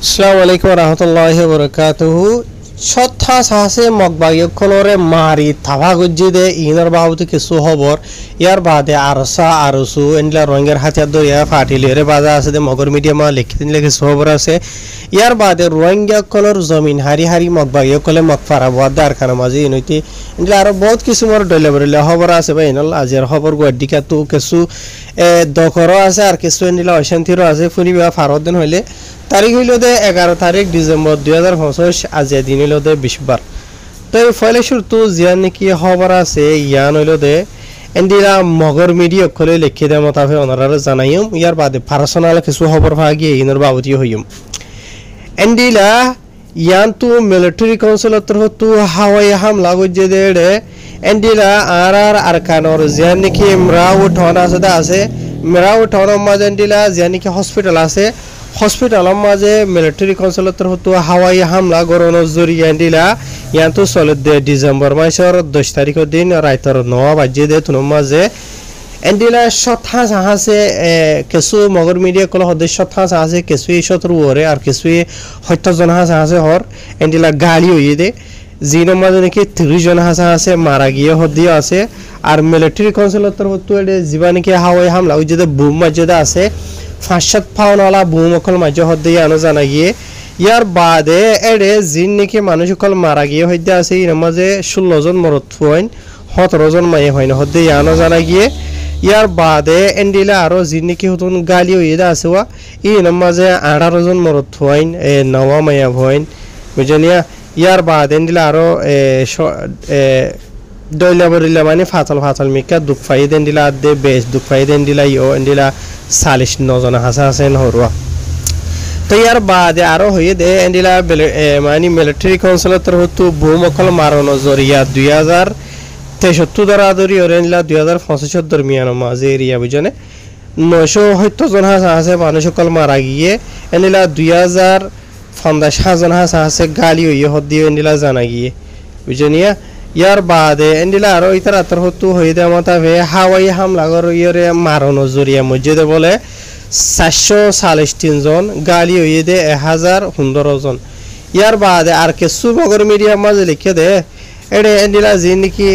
আসসালামু আলাইকুম রহমতুল্লাহি ওয়াবারাকাতুহু সত্তা সাহসে মগবাগিয়কলরে মারি থাবা গজ্জিদে ইনর বাহুতে কিছু খবর ইয়ার বাদে আরসা আরসু এনলা রঙের হাতিয়ার দরিয়া ফাটিলেরে বাজা আছে দে মগর মিডিয়ামা লিখি দিলে কিছু খবর আছে ইয়ার বাদে রোহিঙ্গাকলর জমিন হারি হারি মগবাগিয়কলে মগফারা বাদার খানা মাঝে ইনইতি এনলা আরো বহুত কিছু মর ডলেবরলে খবর আছে বা ইনল আজির খবর গডিকা তো কিছু দখরও আছে আর কিছু এনলা অশান্তিরও আছে ফুনিবা ফারত দিন হইলে তারিখ হইল দে 11 তারিখ ডিসেম্বর 2025 আজ দিন হইল দে 20 বার তো ফলে শুরু জিয়ান নাকি খবর আছে ইয়ান হইল দে এন্ডিরা মগর মিডিয়া কলে লিখে দে মতাফে অনারারে জানাইম ইয়ার বাদে পার্সোনাল কিছু খবর ভাগি ইনর বাবতি হইম এন্ডিলা ইয়ান তো মিলিটারি কাউন্সিল তরফ তো হাওয়াই হামলা গজে দে এন্ডিলা আর আরকানর জিয়ান নাকি মরাও ঠনা আছে মরাও ঠনা মাঝে এন্ডিলা জিয়ান নাকি হসপিটাল আছে হসপিটালের মাঝে মিলিটারি কাউন্সিলের তরফ তো হাওয়াই হামলা গরনের জরিয়া দিলা ইয়াতো চলে দে ডিসেম্বর মাসের 10 তারিখের দিন রাইতর 9 বাজে দে তুন মাঝে এন্ডিলা সথা সাহাসে কিছু মগর মিডিয়া কল সদস্য সথা সাহাসে কিছু শত্রু ওরে আর কিছু হত্যজন সাহাসে হর এন্ডিলা গালি হইয়ে দে জিনের মাঝে নাকি 30 জন আছে মারা গিয়ে হদিও আছে আর মিলিটারি কাউন্সিলের তরফ তো জিবা নাকি হাওয়াই হামলা ওই যে বুম মসজিদে আছে 5-7 পাউন্ডওয়ালা ভূমকল মাঝে হদ্দে আনো জানা গিয়ে ইয়ার বাদে এড়ে জিন নাকি মানুষকল মারা গিয়ে হইতে আছে এর মাঝে 16 জন মরত হইন 17 জন মায়ে হইন হদ্দে আনো জানা গিয়ে ইয়ার বাদে এন্ডিলা আরো জিন নাকি হতুন গালি হইদা আছে ওয়া এর মাঝে 18 জন মরত হইন নওয়া মায়া হইন বুঝনিয়া ইয়ার বাদে এন্ডিলা আরো দইলা বরিলা মানে ফাতল মিকা দুঃখ ফাই দেন দিলা দে বেশ দুঃখ ফাই দেন দিলা ইও এন্ডিলা 49 জন হাসান হরওয়া তো ইয়ার বাদে আরো হইয়ে দে এন্ডিলা মানে মিলিটারি কাউন্সিলের তরফ তো ভূমকল মারানো জরিয়া 2063 দরাদরি ওরেনলা 2065 দরমিয়ান মাঝে এরিয়া বুঝনে 970 জন আছে মানুষকল মারা গিয়ে এন্ডিলা 2050 জন আছে গালি হইয়ে হদিও এন্ডিলা জানা গিয়ে বুঝনিয়া ইয়ার বাদে এন্ডিলা আরো ইতার আতর হতু হইয়ে দে মতাবে হাওয়াই হামলা গর ইরে মারানো জরিয়া মসজিদে বলে 443 জন গালি হইয়ে দে 1015 জন ইয়ার বাদে আর কিছু মগর মিডিয়া মাঝে লিখে দে এডে এন্ডিলা জিন নাকি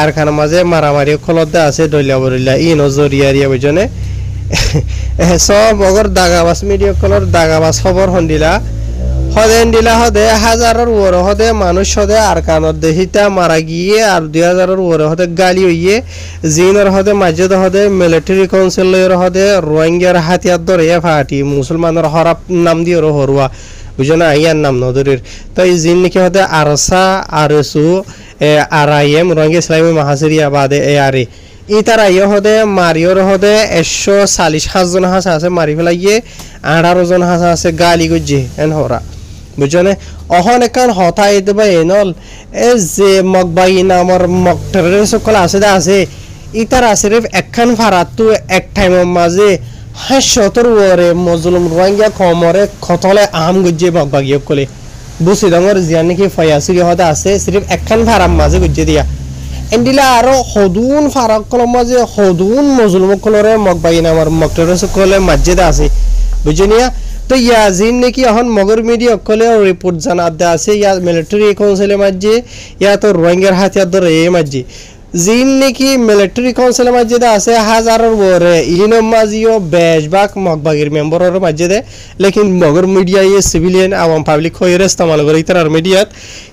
আর খানা মাঝে মারামারি খলদে আছে দইলা বরিলা ই নজরিয়া রিয়া বুঝনে সব মগর দাগাবাস মিডিয়া কলর দাগাবাস খবর হন্দিলা হদে এন্ডিলা হদে হাজারের ওরে হদে মানুষ হদে আর কানর দেহিতা মারা গিয়ে আর 2000-এর ওরে হদে গালি হইয়ে জিনের হদে মসজিদ হদে মিলিটারি কাউন্সিলের হদে রোহিঙ্গার হাতিয়ার ধরে ফাটি মুসলমানের হরাপ নাম দিয়ে হরুয়া বুঝনা ইয়ার নাম নদরের তো এই জিন নাকি হদে আরসা আরসু আরআইএম রোহিঙ্গা ইসলামী মহাসিরিয়া বাদে এআরএ ইতারা ইয়ে হদে মারিওর হদে 140 জন আছে মারি ফেলাইয়ে 18 জন আছে গালি গজ্জে এন হরা বুঝনে অহন একান হতা এদবা এনল এ যে মগবাই নামর মকটরের সকল আছে ইতারা সিরিফ একখান ফারাতু এক টাইমের মাঝে 70 ওরে মজলুম রোহিঙ্গা কমরে খতলে আম গজ্জে মগবাগিয় কলে বুঝি দঙর জিয়ান নাকি ফয়াসিরি হদা আছে সিরিফ একখান ফারাম মাঝে গজ্জে দিয়া এন্ডিলা আরো হদুন ফারাক কলম মাঝে হদুন মজলুম কলরে মগবাই নামর মকটরের সকলে মসজিদ আছে বুঝনিয়া তো ইয়াজিন নাকি এখন মগর মিডিয়া কলে রিপোর্ট জানাতে আছে ইয়া মিলিটারি কাউন্সিলের মাঝে ইয়া তো রোহিঙ্গার হাতিয়ার ধরে এই মাঝে জিন নাকি মিলিটারি কাউন্সিলের মাঝে আছে হাজারের ওরে ইনো মাঝিও বেশভাগ মগবাগির মেম্বারের মাঝে দে লেকিন মগর মিডিয়া ইয়ে সিভিলিয়ান আওয়াম পাবলিক হয়ে ইস্তেমাল করে ইতার মিডিয়াত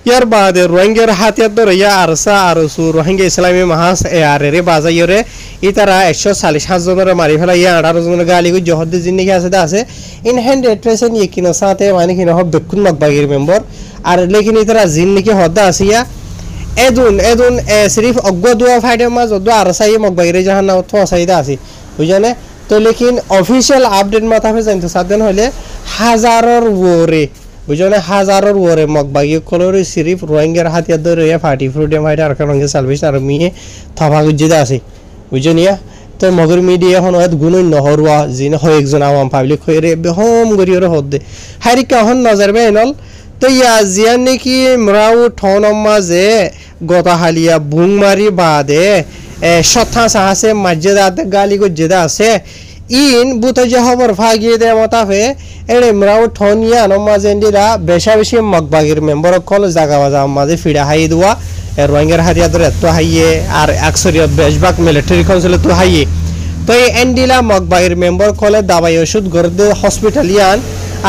ইয়ার বাদে রোহিঙ্গার হাতিয়ার ধরে ইয়া আরসা আরসু রোহিঙ্গা ইসলামী মাহাস এআরএ বাজাইরে ইতারা 140 জনের মারি ফেলা ইয়া 18 জনের গালি গো জহদ্দি জিন নাকি আছে ইন হ্যান্ড এট্রেসন ইয়ে কিনা সাথে মানে কিনা হব বেকুন মগবাগির মেম্বার আর লেকিন ইতারা জিন নাকি হদ্দা আছে ইয়া এদুন সিরিফ অগ্গ দুয়া ফাইডে মাঝ দোয়া আরসাই মগবাগিরে জাহান নাও তো সাইদা আছে বুঝনে তো লেকিন অফিশিয়াল আপডেট মাথাফে জানতে সাদেন হলে হাজারের ওরে বুঝনে হাজারের ওরে মগবাগি কলরে সিরিফ রোহিঙ্গার হাতিয়ার ধরে ফাটি ফ্রিডম ফাইটার আর রোহিঙ্গা সালভেশন আর্মি থাবা গুজিদা আছে বুঝনিয়া তো মগর মিডিয়া এখন হয়তো গুণই নহরুয়া জিন হয় একজন আওয়াম পাবলিক হয়ে রে বেহম গরিয়রে হদ্দে হারিকা হন নজর বেনল তো ইয়া জিয়ান নাকি মরাও ঠন মাঝে গতাহালিয়া বুং মারি বাদে সথা সাহাসে মসজিদ আতে গালি গজ্জেদা আছে ইন বুতো যে খবর ফাগিয়ে দে মতাফে এড়ে মরাও ঠনিয়া নমাজেন্ডিরা বেশা বেশি মগবাগির মেম্বার কল জাগা বাজা মাঝে ফিড়া হাই দুয়া রোহিঙ্গার হারিয়া ধরে এত হাইয়ে আর একশরিয়া বেশবাক মিলিটারি কাউন্সিলে তো হাইয়ে তো এই এন্ডিলা মগবাগির মেম্বার কলে দাবাই ওষুধ গড়ে হসপিটালিয়ান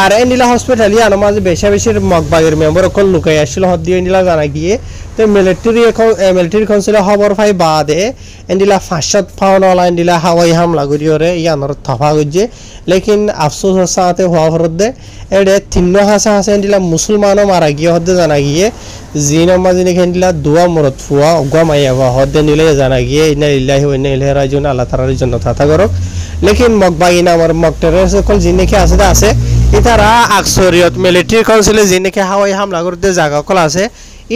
আর এন্ডিলা হসপিটালিয়ান মাঝে বেশা বেশি মগবাগির মেম্বার কল লুকাই আসছিল হদ দিয়ে এন্ডিলা জানা গিয়ে তো মিলিটারি কাউন্সিলে খবর পাই বাদে এন্ডিলা ফাঁসত ফাওনলা এন্ডিলা হাওয়াই হামলা করিওরে ইয়ানোর থফা গজ্জে লেকিন আফসোস সাথে হওয়া ফরত দে এডে তিন্ন হাসা হাসা এন্ডিলা মুসলমানও মারা গিয়ে হদ্দে জানা গিয়ে জিনো মাজিনে এন্ডিলা দুয়া মরত ফুয়া অগুয়া মাইয়া হদ্দে নিলে জানা গিয়ে ইন্না লিল্লাহি ওয়া ইন্না ইলাইহি রাজিউন আল্লাহ তাআলার জন্য থাতা করক লেকিন মগবাগিনা আমার মগটারে সকল জিনেকে আছে ইতারা আকসরিয়ত মিলিটারি কাউন্সিলে জিনেকে হাওয়াই হামলা করতে জায়গা কল আছে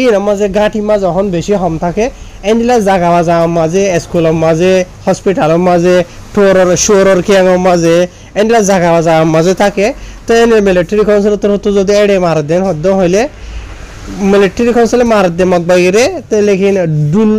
এর মাঝে গাঁঠি মাঝে যখন বেশি হম থাকে এন্ডিলা জাগা বাজা মাঝে স্কুলের মাঝে হসপিটালের মাঝে টোরের শোরের কিয়াঙের মাঝে এন্ডিলা জাগা বাজা মাঝে থাকে তো এনে মিলিটারি কাউন্সিলের তরফ যদি এড়ে মার দেন হদ্দ হইলে মিলিটারি কাউন্সিলে মার দে মগবাগিরে তো লেকিন ডুল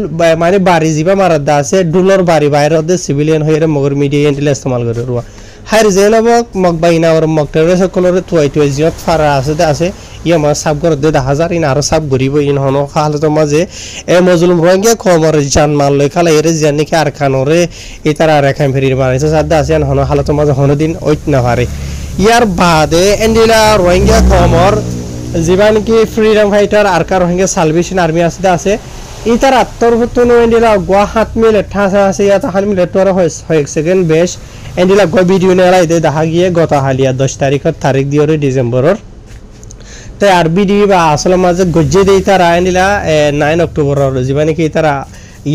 মানে বাড়ি যাবা মারার দা আছে ডুলর বাড়ি বাইরে হদ্দে সিভিলিয়ান হয়ে মগর মিডিয়া এন্ডিলা ইস্তেমাল করে রুয়া হার জেনবক মগবাগিনা আর মগটারে সকলের তুয়াই জিনত ফারা আছে ইয়া মা সাব করে দে 1000 ইন আরো সাব গরিব ইন হনো হালত মাঝে এ মজলুম রোহিঙ্গা খমর জান মাল লই খালা এরে জানি কি আর খানরে ইতারা রেখাম ফেরির মারাইছে সাদা আছে হনো হালত মাঝে হনো দিন ওইত না পারে ইয়ার বাদে এন্ডিলা রোহিঙ্গা খমর জীবান কি ফ্রিডম ফাইটার আর কা রোহিঙ্গা সালভেশন আর্মি আছে ইতার আত্মরভুতন এন্ডিলা গোয়া হাত মিলে ঠাসা আছে ইয়া তাহান মিলে তোর হয় সেকেন্ড বেশ এন্ডিলা গো ভিডিও নেলাই দে দেখা গিয়ে গত হালিয়া 10 তারিখ দিওরে ডিসেম্বরের তাই আর বিডি বা আসলে মাঝে গজ্জে দেই তারা এন্ডিলা 9 অক্টোবরের জীবানে কি তারা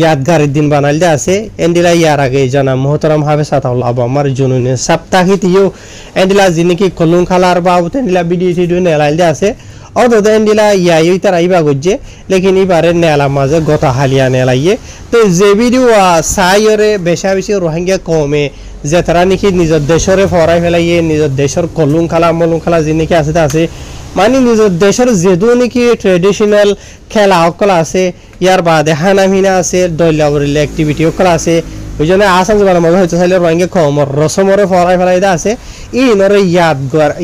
ইয়াদগারের দিন বানাইল দে আছে এন্ডিলা ইয়ার আগে জানা মোহতারাম হাফেজ আতাউল্লাহ আমার জুনুনে সপ্তাহিতিও এন্ডিলা জিনিকি কলুন খালার বাবু এন্ডিলা বিডি ভিডিও নেলাইল দে আছে অদে এন্ডিলা ইয়াই তারা ইবা গজ্জে লেকিন ইবারে নেলা মাঝে গত হালিয়া নেলাইয়ে তো যে ভিডিও সাইরে বেশা বেশি রোহিঙ্গা কমে যে তারা নাকি নিজের দেশরে ফরাই ফেলাইয়ে নিজের দেশের কলুন খালা জিনিকি আছে মানে নিজের দেশের যেদু নাকি ট্রেডিশনাল খেলা সকল আছে ইয়ার বাদে হানামিনা আছে দৈলাবরিল অ্যাক্টিভিটি সকল আছে ওই জন্য আসাম জবান মজা হইতে চাইলে রোহিঙ্গা কমর রসমরে ফরাই ফেলাই আছে ইনরে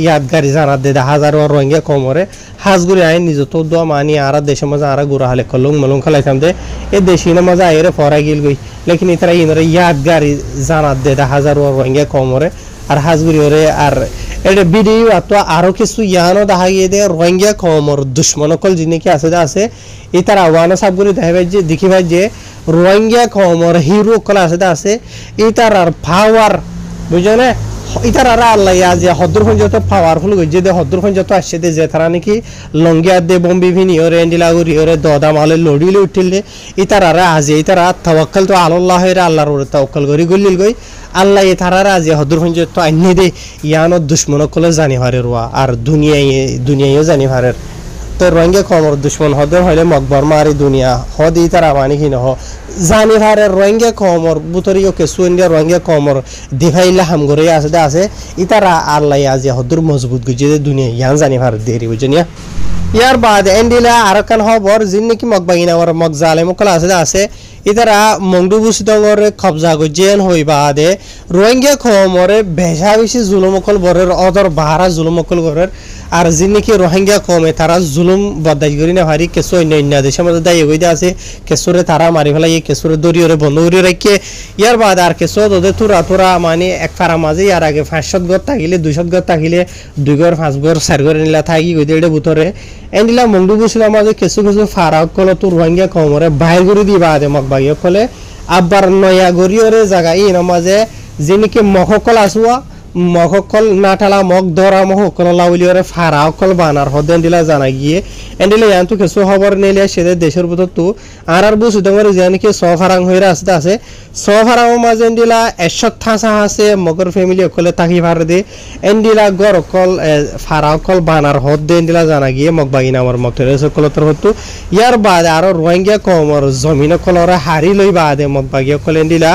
ইয়াদগারি জানা দে 1000 রোহিঙ্গা কমরে হাজগুড়ি আইন নিজ তো দোয়া মানি আর দেশের মাঝে আর গুড়া হালে কলুং মলুং খালাইতাম দে এ দেশিনের মাঝে আইরে ফরাই গিল গই লেকিন ইতারা ইনরে ইয়াদগারি জানা দে 1000 রোহিঙ্গা কমরে আর হাজগুড়ি ওরে আর এটা ভিডিও আতো আরো কিছু ইয়ানো দেখা গিয়ে দে রোহিঙ্গা কমর দুশ্মন কল জিনিকি আছে ইতারা ওয়ানো সাবগুড়ি দেখি ভাই যে রোহিঙ্গা কমর হিরো কল আছে ইতারার পাওয়ার বুঝলে ইতারা আল্লাহ যে হদ্রখন যত পাওয়ারফুল গজ্জে দে হদ্রখন যত আসছে দে যে তারা নাকি লঙ্গিয়া দে বম্বি ভিনি ওরে এন্ডিলাগুড়ি ওরে দদা মালে লড়িলে উঠিলে ইতারা আজে ইতারা তাওয়াক্কাল তো আল্লাহ এর আল্লাহর ওরে তাওয়াক্কাল করি গলিল গই আল্লাহ তারা আজে হদ্রখন যত আইনি দে ইয়ানো দুশ্মন কলে জানি হারে রোয়া আর দুনিয়ায় জানি হারে তো রোহিঙ্গা কমর দুশ্মন হদর হইলে মকবর মারি দুনিয়া হদি তারা মানে কি নহ জানি হারে রোহিঙ্গা কমর বুতরিও কে সুইন্ডিয়া রোহিঙ্গা কমর দিভাইলা হামগরে আছে ইতারা আল্লাহ আজি হদর মজবুত গুজে দুনিয়া ইয়ান জানি হারে দেরি বুঝনিয়া ইয়ার বাদ এন্ডিলা আরকান খবর জিন নাকি মকবাগিনা ওর মক জালেম কলা আছে ইতারা মংডুবুসিদঙ্গরে কবজা গজেন হই বাদে রোহিঙ্গা কমরে বেশা বেশি জুলুমকল বরের অদর বাহারা জুলুমকল বরের আর জিন নাকি রোহিঙ্গা কমে তারা জুলুম বদাই করি না হারি কেসো অন্য দেশের মধ্যে দায়ী হইতে আছে কেসরে তারা মারি ফেলাই কেসরে দরিয়রে বন্ধ করে রাখে ইয়ার বাদ আর কেসো দোদে তোরা মানে এক ফারা মাঝে ইয়ার আগে 500 গর থাকিলে 200 গর থাকিলে 2 গর 5 গর 4 গর নিলা থাকি গইতে এটা ভিতরে এন্ডিলা মংডুবুসিলা মাঝে কিছু ফারাক কল তো রোহিঙ্গা কমরে বাইর করে দি বাদে মকবাগিয়া কলে আবার নয়া গরিয়রে জায়গা ই নামাজে যেনিকে মহকল আসুয়া মহকল নাটালা মগ ধরা মহকল লাউলিয়রে ফারাকল বানার হদেন দিলা জানা গিয়ে এন্ডিলা ইয়ান্তু কিছু খবর নেলে সেদের দেশের ভিতর তো আর বুঝু দঙ্গরে জানিকে সফারাং হইরা আছে সফারাং মাঝে এন্ডিলা এশক থাসা আছে মগর ফ্যামিলি কলে তাকি ভার দে এন্ডিলা গরকল ফারাকল বানার হদে এন্ডিলা জানা গিয়ে মগবাগিনা আমার মক্তরে সকলতর হতো ইয়ার বাদে আর রোহিঙ্গা কমর জমিন কলরে হারি লই বাদে মগবাগিয়া কলে এন্ডিলা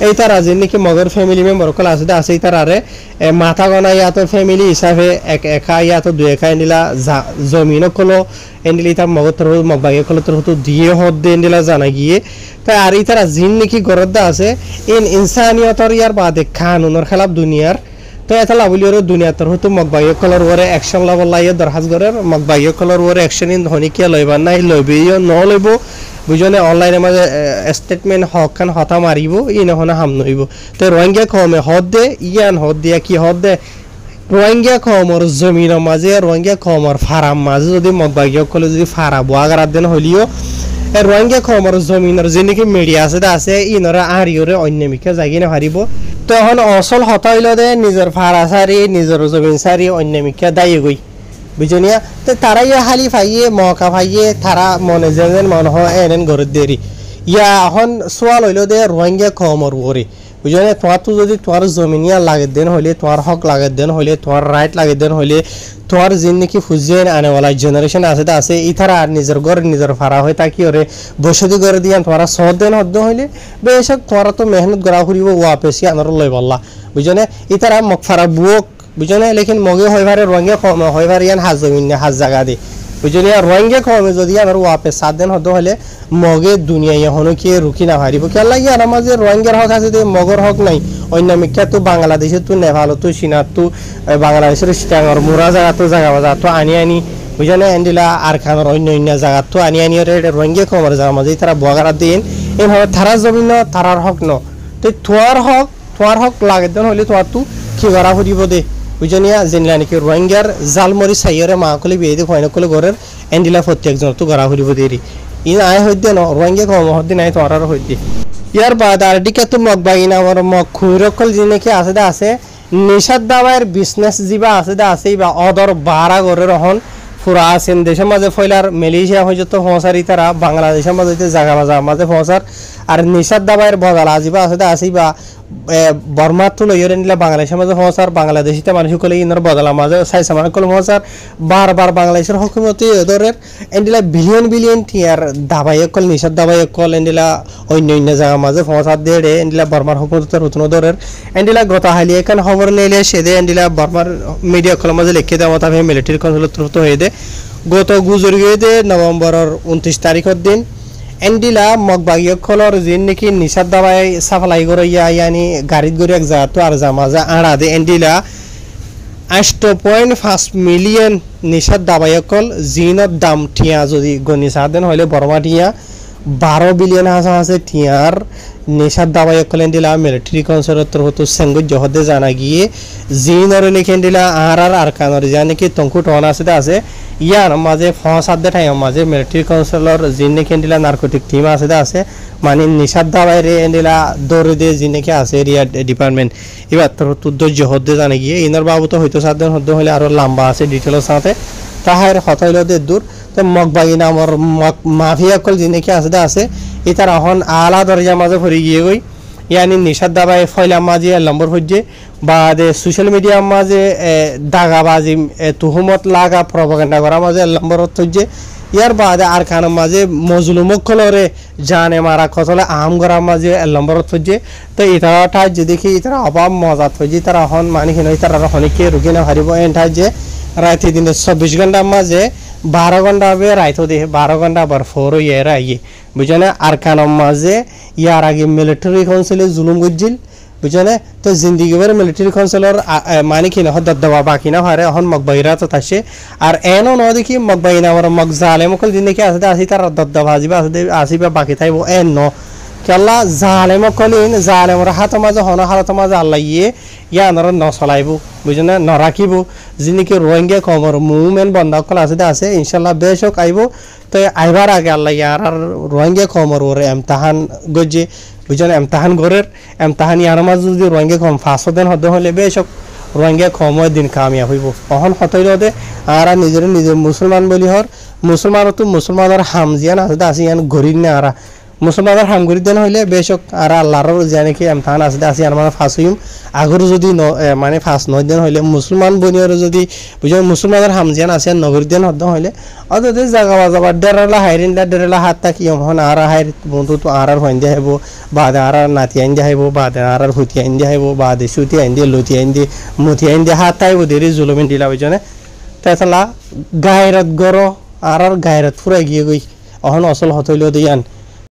এই তারা যেনিকে মগর ফ্যামিলি মেম্বার কল আছে এই তারারে মাথা গনা ইয়াতো ফ্যামিলি হিসাবে একা ইয়াতো দুই একা এন্ডিলা জমিনও কলো এন্ডিলি তার মগতর মগবাগে কলো তোর হতো দিয়ে হদ দে এন্ডিলা জানা গিয়ে তাই আর ইতারা জিন নাকি গরদ্দা আছে ইনসানিয়তর ইয়ার বাদে কানুনের খেলাফ দুনিয়ার তো এটা লাভলি ওর দুনিয়া তোর হতো মগবাগে কলর ওরে অ্যাকশন লাভল্লা ইয়ে দরখাস্ত করে মগবাগে কলর ওরে অ্যাকশন ইন ধনিকে লইবার নাই লইবেও ন লইব বুঝনে অনলাইনে মাঝে স্টেটমেন্ট হক খান হতা মারিব ই নহনা হাম নইব তো রোহিঙ্গা কমে হদ দে ইয়ান হদ দিয়া কি হদ দে রোহিঙ্গা কমর জমিনের মাঝে রোহিঙ্গা কমর ফারাম মাঝে যদি মগবাগিয়া কলে যদি ফারা বুয়াগার দেন হলিও রোহিঙ্গা কমর জমিনের যে নাকি মিডিয়া আছে ইনরা আরিওরে অন্যমিকে জাগিনে হারিব তখন অসল হতা হইল দে নিজের ফারা সারি নিজের জমিন সারি অন্যমিকে দায়ী গই বুঝনিয়া তো তারাই হালি ফাইয়ে মহকা ফাইয়ে তারা মনে যেন মনে হয় এন ঘরের দেরি ইয়া এখন সোয়াল হইল দে রোহিঙ্গা কমর ওরে বুঝনে তোমার তো যদি তোমার জমিনিয়া লাগে দেন হইলে তোমার হক লাগে দেন হইলে তোমার রাইট লাগে দেন হইলে তোমার যিন নাকি ফুজিয়ে আনেওয়ালা জেনারেশন আছে ইতারা আর নিজের ঘর নিজের ফারা হয় তাকি ওরে বসতি করে দিয়ে তোমারা সহজ দেন হদ্দ হইলে বেশক তোমার তো মেহনত করা করিব ওয়াপেসি আনার লই বললা বুঝনে ইতারা মগ ফারা বুয়ক বুঝনে লেকিন মগে হইবারে রোহিঙ্গা কম হইবার ইয়ান হাজ জমিন হাজ জায়গা দি বুঝলি রোহিঙ্গা কমে যদি আমার ওয়াপে 7 দিন হতো হলে মগে দুনিয়া এখনো কি রুকি না হারিব কেলা ইয়ার মাঝে রোহিঙ্গার হক আছে মগর হক নাই অন্য মিকা তো বাংলাদেশে তো নেপাল তো চীনা তো বাংলাদেশের স্টাঙ্গর মুরা জায়গা তো জায়গা বাজা তো আনি বুঝলে এন্ডিলা আর খানোর অন্য জায়গা তো আনি রোহিঙ্গা কমর জায়গা মাঝে তারা বগারা দিন এইভাবে তারা জমিন তারার হক ন তো তোমার হক লাগে দেন হলে তোমার তো কি করা ফুরিব দে বুঝনিয়া জেনলা নাকি রোহিঙ্গার জালমরি সাইয়রে মাকলে বিয়ে দিয়ে ফয়না কলে ঘরের এন্ডিলা প্রত্যেকজন তো গড়া ফুরিব দেরি ইন আয় হইতে ন রোহিঙ্গা কম হদ্দি নাই তোরার হইতে ইয়ার বাদ আর দিকে তো মগবাগিনা আমার মগ খুরকল জিনে কি আছে নিষাদ দাবায়ের বিজনেস জিবা আছে বা অদর 12 ঘরের হন পুরা আছেন দেশের মাঝে ফয়লার মালয়েশিয়া হয়ে যেত ফসারি তারা বাংলাদেশের মাঝে জায়গা মাঝে ফসার আর নিষাদ দাবায়ের বদল আজিবা আছে বা বর্মা তো লইরে নিলা বাংলাদেশের মাঝে ফসার বাংলাদেশিতে মানুষ কলে ইনর বদলা মাঝে সাইজ আমার কল ফসার বারবার বাংলাদেশের হুকুমতে এদরের এন্ডিলা বিলিয়ন টিয়ার দাবায়ে কল নিষাদ দাবায়ে কল এন্ডিলা অন্য জায়গা মাঝে ফসার দেড়ে এন্ডিলা বর্মার হুকুমতে রুতন দরের এন্ডিলা গত হালি এখান খবর নেলে সেদে এন্ডিলা বর্মার মিডিয়া কল মাঝে লিখে দেওয়া মতাবে মিলিটারি কনসুলেট তো হয়ে দে গত গুজর গিয়ে দে নভেম্বরের 29 তারিখের দিন এন্ডিলা মগবাগিয়া কলর জিন নাকি নিষাদ দাবাই সাপ্লাই করে ইয়ানি গাড়িত গড়ি এক জায়গা তো আর জামাজা আড়া দে এন্ডিলা 8.5 মিলিয়ন নিষাদ দাবাই কল জিনের দাম ঠিয়া যদি গণি সাদেন হইলে বর্মা ঠিয়া 12 বিলিয়ন আছে ঠিয়ার নিষাদ দাবাই কল এন্ডিলা মিলিটারি কনসেপ্টর হতো সেঙ্গুজ জহদে জানা গিয়ে জিনর লিখে এন্ডিলা আর কানর জানে কি তঙ্কু টন আছে ইয়ার মাঝে ফসাদে ঠাই মাঝে মিলিটারি কাউন্সিলর জিনে কেন্ডিলা নারকোটিক টিম আছে মানে নিষাদ দাবাইরে এন্ডিলা দৌড়ে দিয়ে জিনে কে আছে এরিয়া ডিপার্টমেন্ট এবার তোর ধৈর্য হতে জানে গিয়ে ইনার বাবু তো হয়তো 7 দিন হতে হলে আরো লম্বা আছে ডিটেলের সাথে তাহার হতাইল দে দূর তো মগবাগি নামর মাফিয়া কল জিনে কে আছে এটার এখন আলা দরজা মাঝে ভরে গিয়ে গই ইয়ানি নিষাদ দাবাই ফয়লা মাঝে নম্বর হচ্ছে বা সোশ্যাল মিডিয়ার মাঝে দাগাবাজি তুহুমত লাগা প্রপাগান্ডা করা মাঝে নম্বর হচ্ছে ইয়ার বাদে আর খানের মাঝে মজলুমকলরে জানে মারা কতলে আম করার মাঝে নম্বর হচ্ছে তো ইতারা যে দেখি ইতারা অভাব মজা হচ্ছে তারা হন মানে কিনা তারা অনেকে রুগী না হারিব এনটা যে রাতে দিনে 24 ঘন্টার মাঝে 12 ঘন্টা হবে রাইতো দেখে 12 ঘন্টা আবার ফোর ইয়েরা ইয়ে বুঝনে আর খানের মাঝে ইয়ার আগে মিলিটারি কাউন্সিলে জুলুম গজ্জিল বুঝনে তো জিন্দগি ভর মিলিটারি কাউন্সিলর মানে কিনা দবদবা বাকি না হারে এখন মগবাইরা তো তাসে আর এনো ন দেখি মগবাইনা আমার মগ জালেম কল দিন দেখি আসি তার দবদবা আসিবা বাকি থাইব এন ন কেলা জালেম কলিন জালেমর হাত মাঝে হন হাত মাঝে আল্লাহ ইয়ানর ন চলাইব বুঝনে ন রাখিব যিনিকি রোহিঙ্গা কমর মুভমেন্ট বন্ধ কল আছে ইনশাল্লাহ বেশক আইব তো আইবার আগে আল্লাহ ইয়ার আর রোহিঙ্গা কমর ওরে এমতাহান গজে বুঝলেন এমতাহান ঘরের এমতাহান ইয়ার মাঝে যদি রোহিঙ্গা কম 5 দিন হতে হলে বেশক রোহিঙ্গা কময় দিন কামিয়া হইব অহন হতইল দে আর নিজের মুসলমান বলি হর মুসলমান তো মুসলমানের হামজিয়ান আছে ইয়ান ঘরিন না আর মুসলমানের হামগুড়ি দেন হইলে বেশক আর আল্লাহর জানে কি এমতাহান আছে আসি আর মানে ফাঁস হইম আগর যদি মানে ফাঁস নয় দেন হইলে মুসলমান বনিয়র যদি বুঝো মুসলমানের হামজিয়ান আছে নগরী দেন হদ্দ হইলে অদতে জাগা বাজাবা ডেরালা হাইরিন ডেরালা হাত তাকি হন আর হাইর বন্ধু তো আর হইন দিয়ে হইব বাদে আর নাতি আইন দিয়ে হইব বাদে আর হুতি আইন দিয়ে হইব বাদে সুতি আইন দিয়ে লতি আইন দিয়ে মুতি আইন দিয়ে হাত তাইব দেরি জুলুমিন দিলা বুঝনে তাছাড়া গায়রত গর আর গায়রত ফুরাই গিয়ে গই অহন অসল হতইল দিয়ান